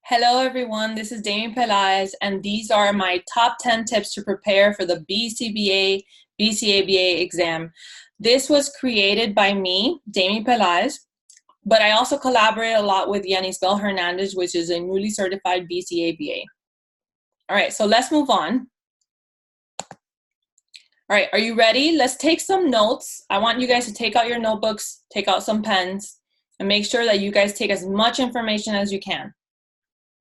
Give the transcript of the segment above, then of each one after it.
Hello everyone, this is Dami Pelaez, and these are my top 10 tips to prepare for the BCBA, BCABA exam. This was created by me, Dami Pelaez, but I also collaborate a lot with Yanisbel Hernandez, which is a newly certified BCABA. All right, so let's move on. All right, are you ready? Let's take some notes. I want you guys to take out your notebooks, take out some pens, and make sure that you guys take as much information as you can.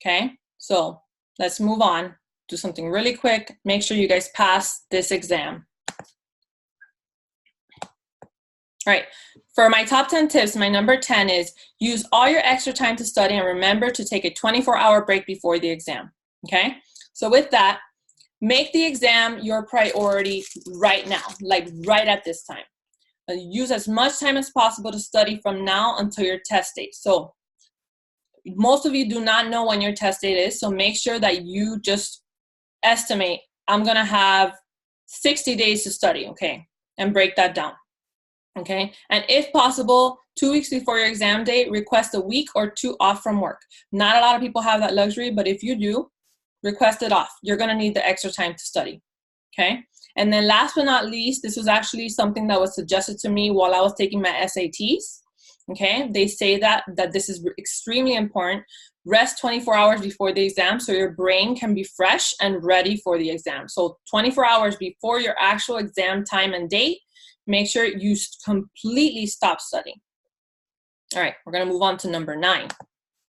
Okay, so let's move on. Do something really quick. Make sure you guys pass this exam. All right, for my top 10 tips, my number 10 is use all your extra time to study and remember to take a 24-hour break before the exam. Okay, so with that, make the exam your priority right now, like right at this time. Use as much time as possible to study from now until your test date. So most of you do not know when your test date is, so make sure that you just estimate, I'm gonna have 60 days to study, okay, and break that down, okay? And if possible, 2 weeks before your exam date, request a week or 2 off from work. Not a lot of people have that luxury, but if you do, request it off. You're gonna need the extra time to study, okay? And then last but not least, this was actually something that was suggested to me while I was taking my SATs. Okay, they say that this is extremely important. Rest 24 hours before the exam so your brain can be fresh and ready for the exam. So 24 hours before your actual exam time and date, make sure you completely stop studying. All right, we're gonna move on to number 9.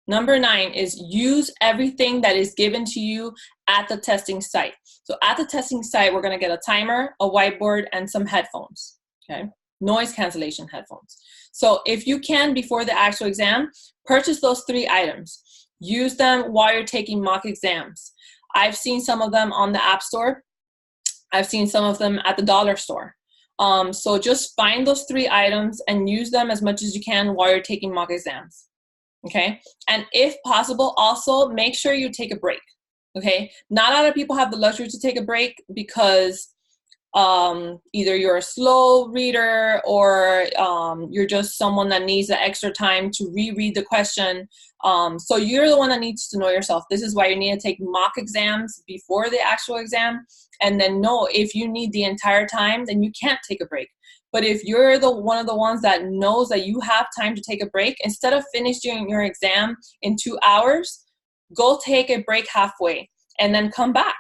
Number 9 is use everything that is given to you at the testing site. So at the testing site, we're gonna get a timer, a whiteboard, and some headphones, okay? Noise cancellation headphones. So if you can, before the actual exam, purchase those 3 items. Use them while you're taking mock exams. I've seen some of them on the App Store. I've seen some of them at the dollar store. So just find those 3 items and use them as much as you can while you're taking mock exams, okay? And if possible, also make sure you take a break, okay? Not a lot of people have the luxury to take a break because either you're a slow reader or you're just someone that needs the extra time to reread the question. So you're the one that needs to know yourself. This is why you need to take mock exams before the actual exam, and then know if you need the entire time, then you can't take a break. But if you're one of the ones that knows that you have time to take a break, instead of finishing your exam in 2 hours, go take a break halfway and then come back,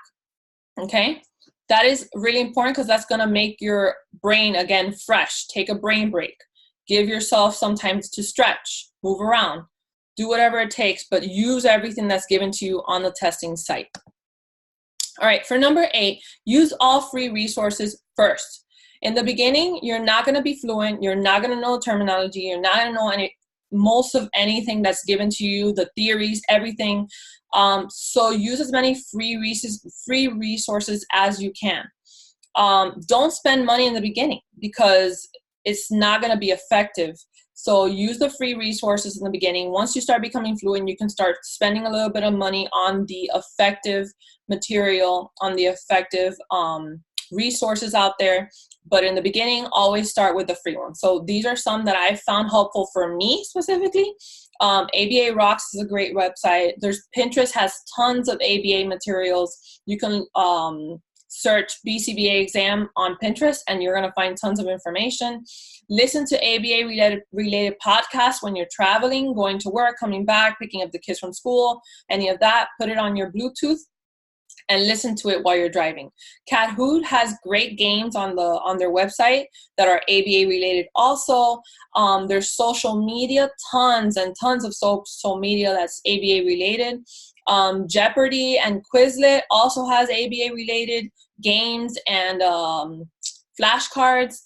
okay? That is really important because that's going to make your brain, again, fresh. Take a brain break. Give yourself some time to stretch, move around, do whatever it takes, but use everything that's given to you on the testing site. All right, for number 8, use all free resources first. In the beginning, you're not going to be fluent. You're not going to know terminology. You're not going to know most of anything that's given to you, the theories, everything. So use as many free resources as you can. Don't spend money in the beginning because it's not going to be effective. So use the free resources in the beginning. Once you start becoming fluent, you can start spending a little bit of money on the effective material, on the effective resources out there. But in the beginning, always start with the free one. So these are some that I found helpful for me specifically. ABA Rocks is a great website. Pinterest has tons of ABA materials. You can search BCBA exam on Pinterest and you're gonna find tons of information. Listen to ABA related podcasts when you're traveling, going to work, coming back, picking up the kids from school, any of that. Put it on your Bluetooth and listen to it while you're driving. Kahoot has great games on their website that are ABA related also. There's social media, tons and tons of social media that's ABA related. Jeopardy and Quizlet also has ABA related games and flashcards.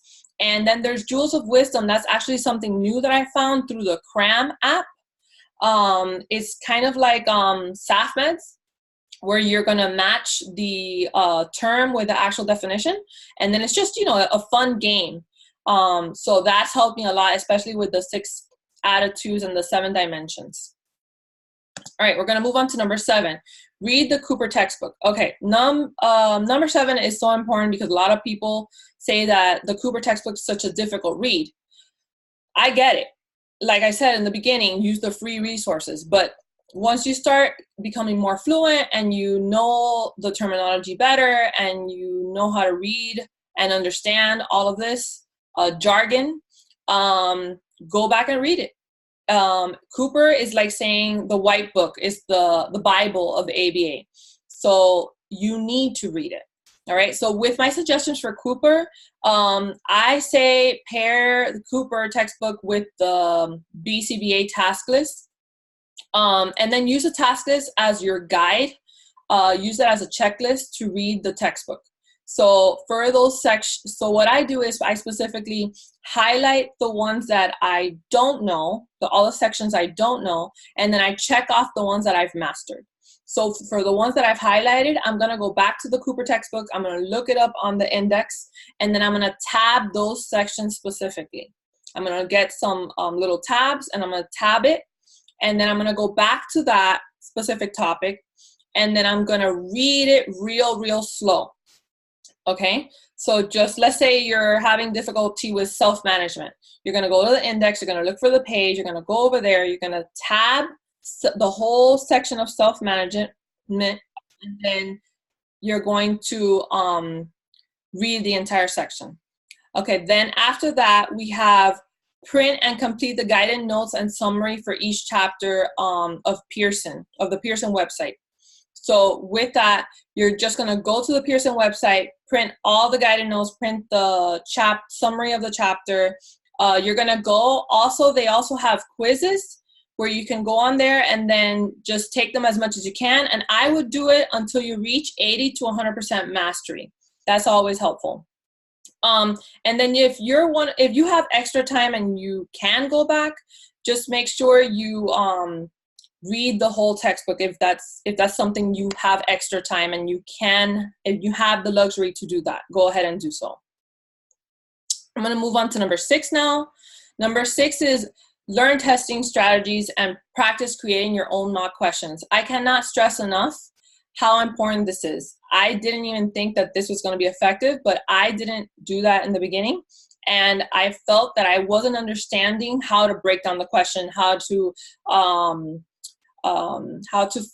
And then there's Jewels of Wisdom. That's actually something new that I found through the Cram app. It's kind of like SAFMEDS, where you're going to match the term with the actual definition. And then it's just, a fun game. So that's helped me a lot, especially with the 6 attitudes and the 7 dimensions. All right, we're going to move on to number 7. Read the Cooper textbook. Okay, number 7 is so important because a lot of people say that the Cooper textbook is such a difficult read. I get it. Like I said in the beginning, use the free resources, but once you start becoming more fluent and you know the terminology better and you know how to read and understand all of this jargon, go back and read it. Cooper is like saying the white book is the Bible of the ABA. So you need to read it. All right. So with my suggestions for Cooper, I say pair the Cooper textbook with the BCBA task list. And then use the task list as your guide. Use it as a checklist to read the textbook. So for those sections, so what I do is I specifically highlight the ones that I don't know, all the sections I don't know, and then I check off the ones that I've mastered. So for the ones that I've highlighted, I'm going to go back to the Cooper textbook. I'm going to look it up on the index, and then I'm going to tab those sections specifically. I'm going to get some little tabs, and I'm going to tab it. And then I'm going to go back to that specific topic, and then I'm going to read it real slow. Okay? So just let's say you're having difficulty with self-management. You're going to go to the index, you're going to look for the page, you're going to go over there, you're going to tab the whole section of self-management, and then you're going to read the entire section. Okay, then after that, we have print and complete the guided notes and summary for each chapter of the Pearson website. So with that, you're just going to go to the Pearson website, print all the guided notes, print the summary of the chapter. You're going to go, they also have quizzes where you can go on there and then just take them as much as you can. And I would do it until you reach 80 to 100% mastery. That's always helpful. And then if you have extra time and you can go back, just make sure you read the whole textbook if that's something you have extra time and if you have the luxury to do that, go ahead and do so. I'm going to move on to number 6 now. Number 6 is learn testing strategies and practice creating your own mock questions. I cannot stress enough how important this is. I didn't even think that this was going to be effective, but I didn't do that in the beginning. And I felt that I wasn't understanding how to break down the question, how to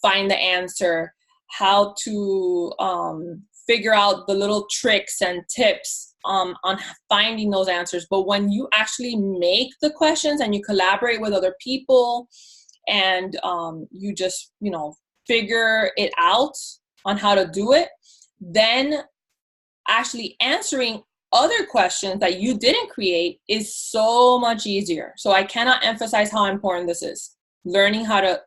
find the answer, how to figure out the little tricks and tips on finding those answers. But when you actually make the questions and you collaborate with other people and you just, figure it out on how to do it, then actually answering other questions that you didn't create is so much easier. So I cannot emphasize how important this is. Learning how to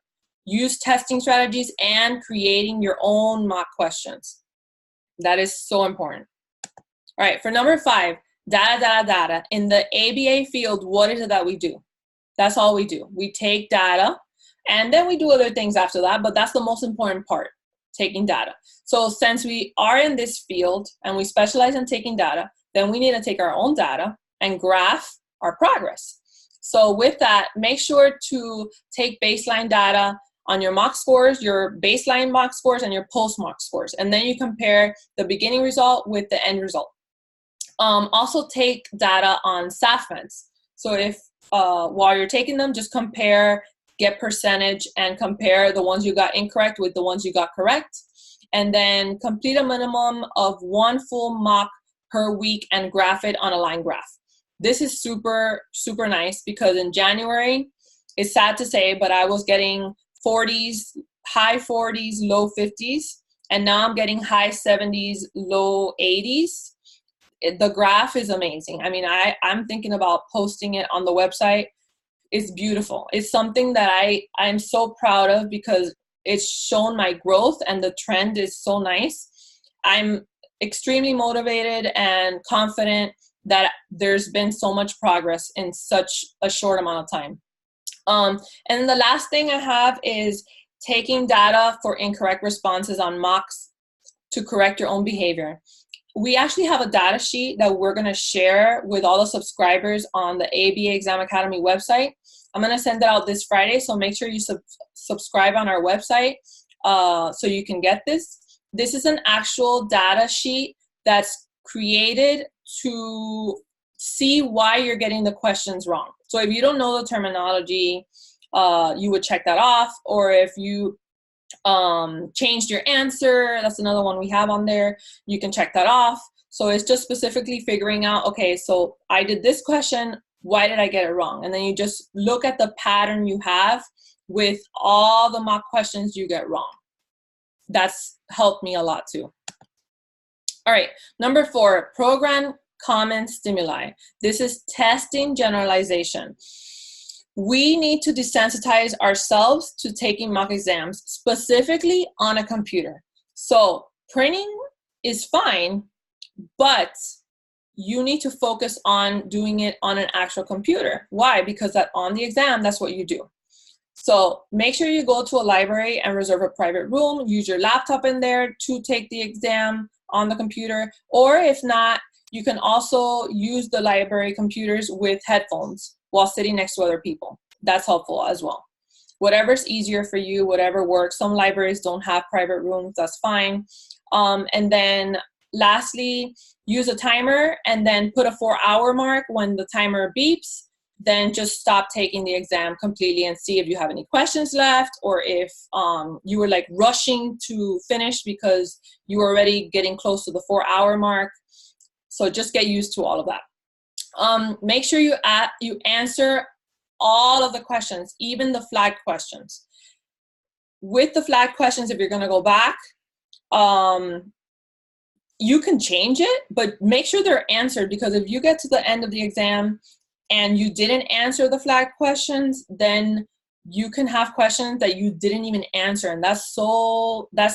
use testing strategies and creating your own mock questions. That is so important. All right, for number 5, data. In the ABA field, what is it that we do? That's all we do. We take data, and then we do other things after that, but that's the most important part, taking data. So since we are in this field and we specialize in taking data, then we need to take our own data and graph our progress. So with that, make sure to take baseline data on your mock scores, your baseline mock scores, and your post mock scores. And then you compare the beginning result with the end result. Also take data on SAFMEDs. So if while you're taking them, just compare, get percentage, and compare the ones you got incorrect with the ones you got correct. And then complete a minimum of 1 full mock per week and graph it on a line graph. This is super, super nice because in January, it's sad to say, but I was getting 40s, high 40s, low 50s, and now I'm getting high 70s, low 80s. The graph is amazing. I mean, I'm thinking about posting it on the website. It's beautiful. It's something that I'm so proud of because it's shown my growth and the trend is so nice. I'm extremely motivated and confident that there's been so much progress in such a short amount of time. And the last thing I have is taking data for incorrect responses on mocks to correct your own behavior. We actually have a data sheet that we're going to share with all the subscribers on the ABA Exam Academy website. I'm going to send it out this Friday, so make sure you subscribe on our website so you can get this. This is an actual data sheet that's created to see why you're getting the questions wrong. So if you don't know the terminology you would check that off. Or if you changed your answer, that's another one we have on there, you can check that off. So it's just specifically figuring out, okay, so I did this question, why did I get it wrong? And then you just look at the pattern you have with all the mock questions you get wrong. That's helped me a lot too. All right, number 4, program common stimuli. This is testing generalization. We need to desensitize ourselves to taking mock exams, specifically on a computer. So printing is fine, but you need to focus on doing it on an actual computer. Why? Because on the exam, that's what you do. So make sure you go to a library and reserve a private room. Use your laptop in there to take the exam on the computer. Or if not, you can also use the library computers with headphones while sitting next to other people. That's helpful as well. Whatever's easier for you, whatever works. Some libraries don't have private rooms, that's fine. And then lastly, use a timer and then put a 4-hour mark. When the timer beeps, then just stop taking the exam completely and see if you have any questions left, or if you were like rushing to finish because you were already getting close to the 4-hour mark. So just get used to all of that. Make sure you answer all of the questions, even the flag questions. With the flag questions, if you're going to go back, you can change it, but make sure they're answered, because if you get to the end of the exam and you didn't answer the flag questions, then you can have questions that you didn't even answer, and that's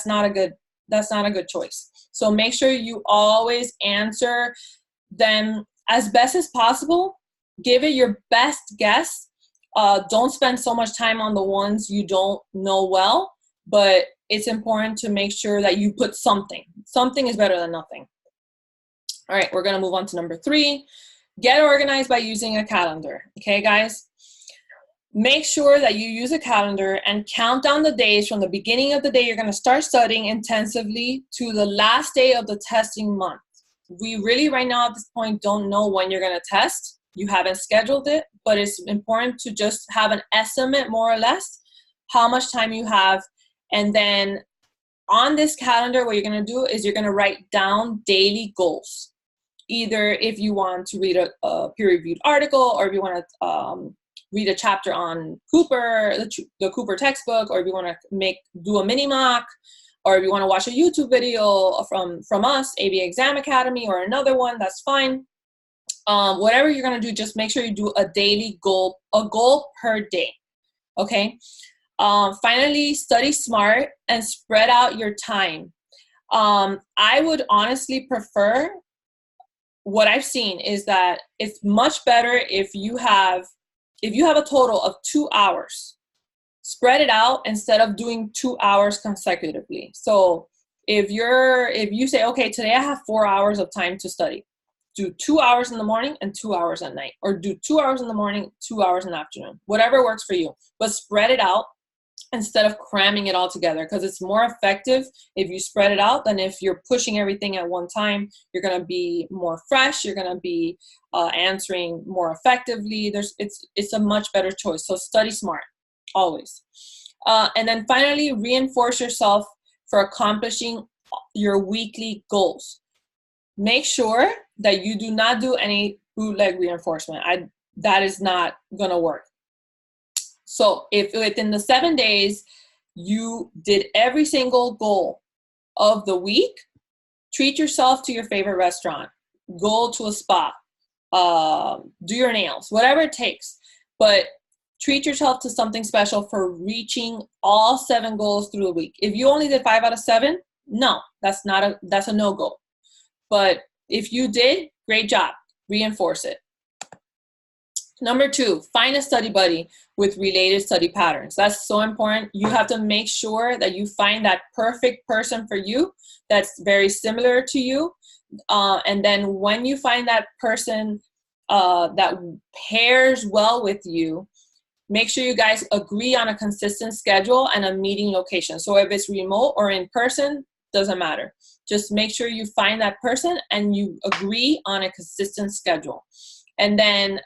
not a good choice. So make sure you always answer them as best as possible. Give it your best guess. Don't spend so much time on the ones you don't know well, but it's important to make sure that you put something. Something is better than nothing. All right, we're gonna move on to number 3. Get organized by using a calendar. Okay, guys? Make sure that you use a calendar and count down the days from the beginning of the day you're gonna start studying intensively to the last day of the testing month. We really, right now at this point, don't know when you're gonna test. You haven't scheduled it, but it's important to just have an estimate, more or less, how much time you have. And then on this calendar, what you're gonna do is you're gonna write down daily goals. Either if you want to read a peer-reviewed article, or if you want to read a chapter on Cooper, the Cooper textbook, or if you want to do a mini mock, or if you want to watch a YouTube video from us, ABA Exam Academy, or another one, that's fine. Whatever you're going to do, just make sure you do a daily goal, a goal per day, okay? Finally, study smart and spread out your time. I would honestly prefer, what I've seen is that it's much better if you have a total of 2 hours. Spread it out instead of doing 2 hours consecutively. So if you say, okay, today I have 4 hours of time to study, do 2 hours in the morning and 2 hours at night, or do 2 hours in the morning, 2 hours in the afternoon, whatever works for you. But spread it out instead of cramming it all together, because it's more effective if you spread it out than if you're pushing everything at one time. You're going to be more fresh. You're going to be answering more effectively. It's a much better choice. So study smart, always. And then finally, reinforce yourself for accomplishing your weekly goals. Make sure that you do not do any bootleg reinforcement. That is not going to work. So if within the 7 days you did every single goal of the week, treat yourself to your favorite restaurant, go to a spa, do your nails, whatever it takes. But treat yourself to something special for reaching all 7 goals through the week. If you only did 5 out of 7, no, that's a no-go. But if you did, great job. Reinforce it. Number 2, find a study buddy with related study patterns. That's so important. You have to make sure that you find that perfect person for you that's very similar to you. And then when you find that person that pairs well with you, make sure you guys agree on a consistent schedule and a meeting location. So if it's remote or in person, doesn't matter. Just make sure you find that person and you agree on a consistent schedule. And then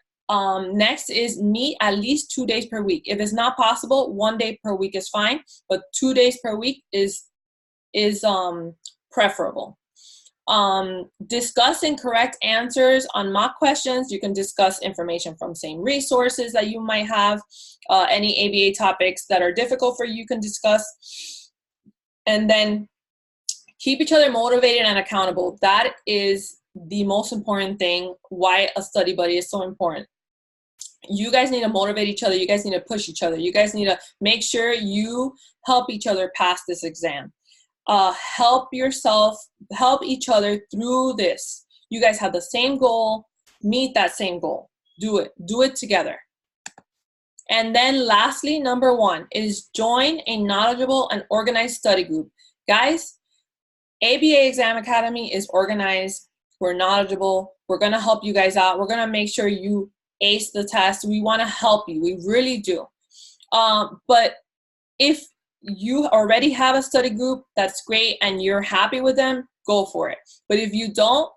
Next is meet at least 2 days per week. If it's not possible, 1 day per week is fine, but 2 days per week is preferable. Discuss incorrect answers on mock questions. You can discuss information from same resources that you might have. Any ABA topics that are difficult for you can discuss. And then keep each other motivated and accountable. That is the most important thing, why a study buddy is so important. You guys need to motivate each other. You guys need to push each other. You guys need to make sure you help each other pass this exam. Help each other through this. You guys have the same goal, meet that same goal. Do it together. And then lastly, number 1 is join a knowledgeable and organized study group. Guys, ABA Exam Academy is organized. We're knowledgeable. We're going to help you guys out. We're going to make sure you ace the test. We want to help you. We really do. But if you already have a study group, that's great, and you're happy with them, go for it. But if you don't,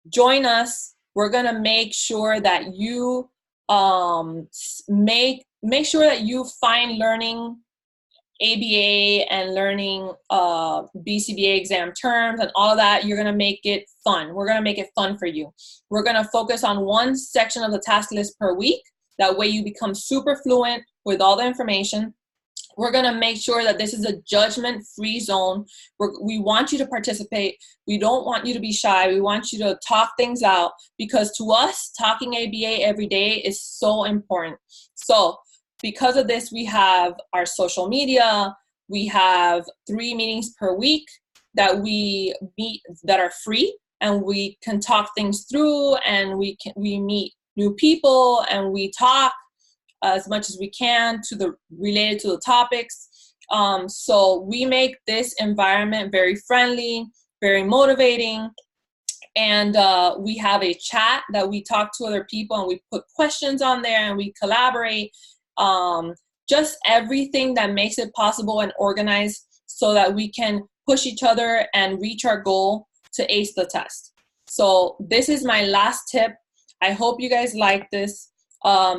join us. We're going to make sure that you make sure that you find learning ABA and learning BCBA exam terms and all of that. You're going to make it fun. We're going to make it fun for you. We're going to focus on one section of the task list per week. That way you become super fluent with all the information. We're going to make sure that this is a judgment-free zone. We want you to participate. We don't want you to be shy. We want you to talk things out, because to us, talking ABA every day is so important. So because of this, we have our social media. We have 3 meetings per week that we meet that are free, and we can talk things through, and we meet new people, and we talk as much as we can related to the topics. So we make this environment very friendly, very motivating. And we have a chat that we talk to other people, and we put questions on there, and we collaborate. Just everything that makes it possible and organized so that we can push each other and reach our goal to ace the test. So this is my last tip. I hope you guys like this.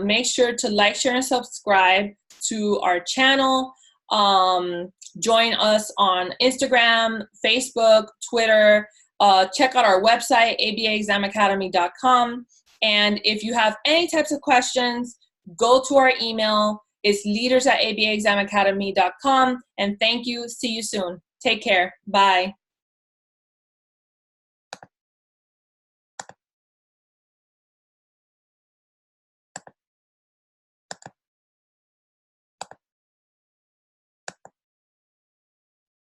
Make sure to like, share, and subscribe to our channel. Join us on Instagram, Facebook, Twitter. Check out our website, abaexamacademy.com. And if you have any types of questions, go to our email. It's leaders@abaexamacademy.com. And thank you. See you soon. Take care. Bye.